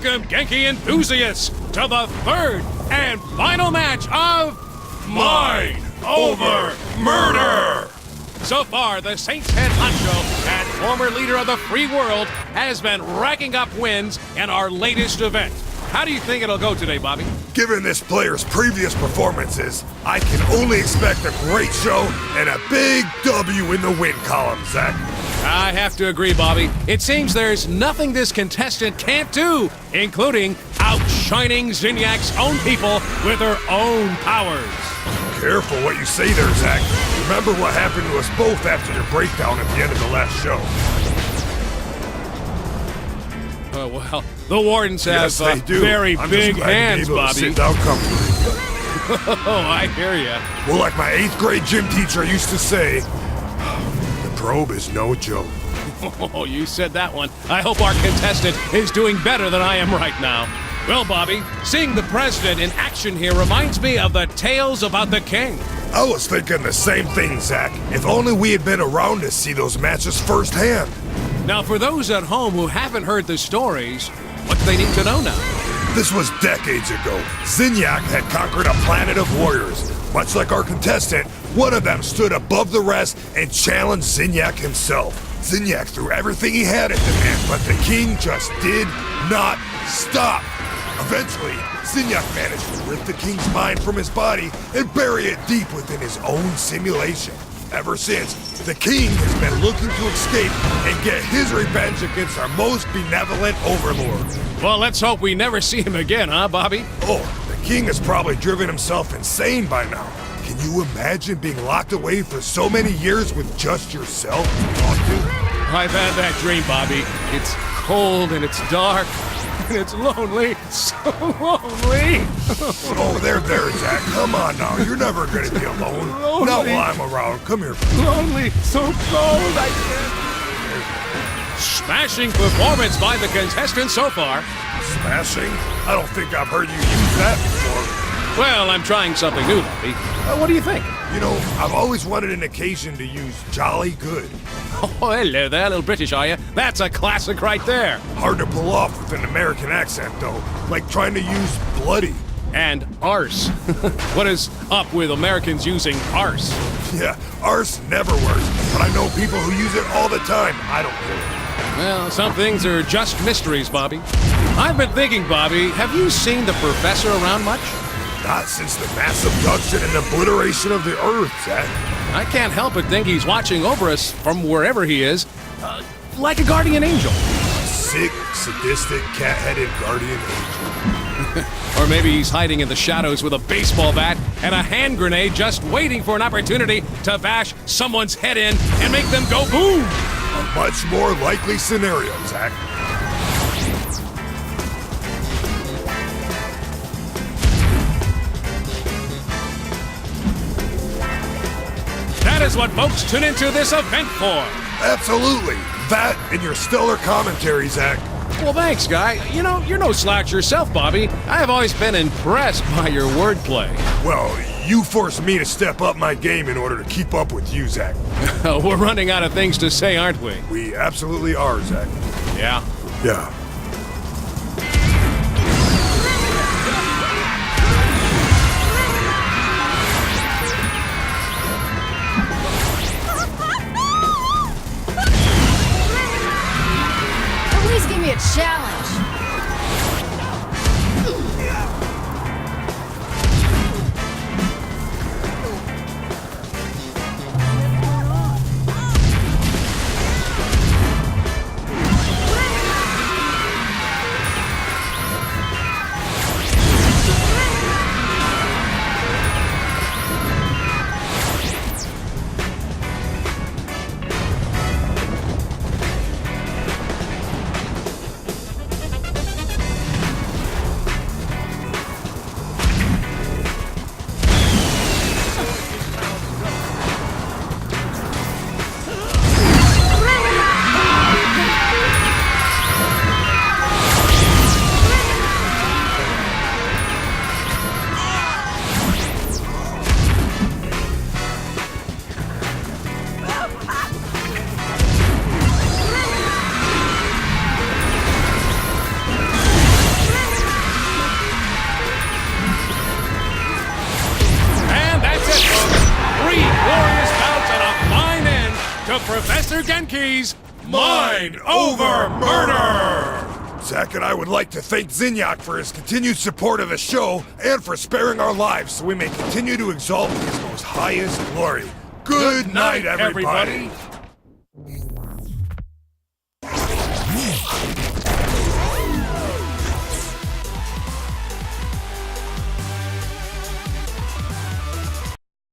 Welcome, Genki enthusiasts, to the third and final match of Mind Over Murder! So far, the Saints head honcho and former leader of the free world has been racking up wins in our latest event. How do you think it'll go today, Bobby? Given this player's previous performances, I can only expect a great show and a big W in the win column, Zach. I have to agree, Bobby. It seems there's nothing this contestant can't do, including outshining Zinyak's own people with her own powers. Careful what you say there, Zach. Remember what happened to us both after your breakdown at the end of the last show. Oh, well, the Wardens have Yes, they do. very I'm big just glad hands, you're able to Bobby. sit down comfortably. Oh, I hear ya. Well, like my 8th grade gym teacher used to say, the probe is no joke. Oh, you said that one. I hope our contestant is doing better than I am right now. Well, Bobby, seeing the president in action here reminds me of the tales about the king. I was thinking the same thing, Zach. If only we had been around to see those matches firsthand. Now, for those at home who haven't heard the stories, what do they need to know now? This was decades ago. Zinyak had conquered a planet of warriors. Much like our contestant, one of them stood above the rest and challenged Zinyak himself. Zinyak threw everything he had at the man, but the king just did not stop. Eventually, Zinyak managed to rip the king's mind from his body and bury it deep within his own simulation. Ever since, the king has been looking to escape and get his revenge against our most benevolent overlord. Well, let's hope we never see him again, huh, Bobby? Oh, the king has probably driven himself insane by now. Can you imagine being locked away for so many years with just yourself to talk to? I've had that dream, Bobby. It's cold and it's dark and it's lonely. So lonely. Oh, there, Zach. Come on now. You're never going to be alone. Lonely. Not while I'm around. Come here. Lonely. So cold. I can't. Smashing performance by the contestant so far. Smashing? I don't think I've heard you use that before. Well, I'm trying something new, Bobby. What do you think? You know, I've always wanted an occasion to use jolly good. Oh, hello there, little British, are you? That's a classic right there. Hard to pull off with an American accent, though. Like trying to use bloody. And arse. What is up with Americans using arse? Yeah, arse never works, but I know people who use it all the time. I don't get it. Well, some things are just mysteries, Bobby. I've been thinking, Bobby, have you seen the professor around much? Not since the mass abduction and obliteration of the Earth, Zach. I can't help but think he's watching over us from wherever he is, like a guardian angel. Sick, sadistic, cat-headed guardian angel. Or maybe he's hiding in the shadows with a baseball bat and a hand grenade just waiting for an opportunity to bash someone's head in and make them go boom! A much more likely scenario, Zach. That is what folks tune into this event for. Absolutely. That and your stellar commentary, Zach. Well, thanks, guy. You know, you're no slouch yourself, Bobby. I have always been impressed by your wordplay. Well, you forced me to step up my game in order to keep up with you, Zach. We're running out of things to say, aren't we? We absolutely are, Zach. Yeah. Yeah. Give me a challenge. to Professor Genki's Mind Over Murder! Zach and I would like to thank Zinyak for his continued support of the show and for sparing our lives so we may continue to exalt his most highest glory. Good night, everybody.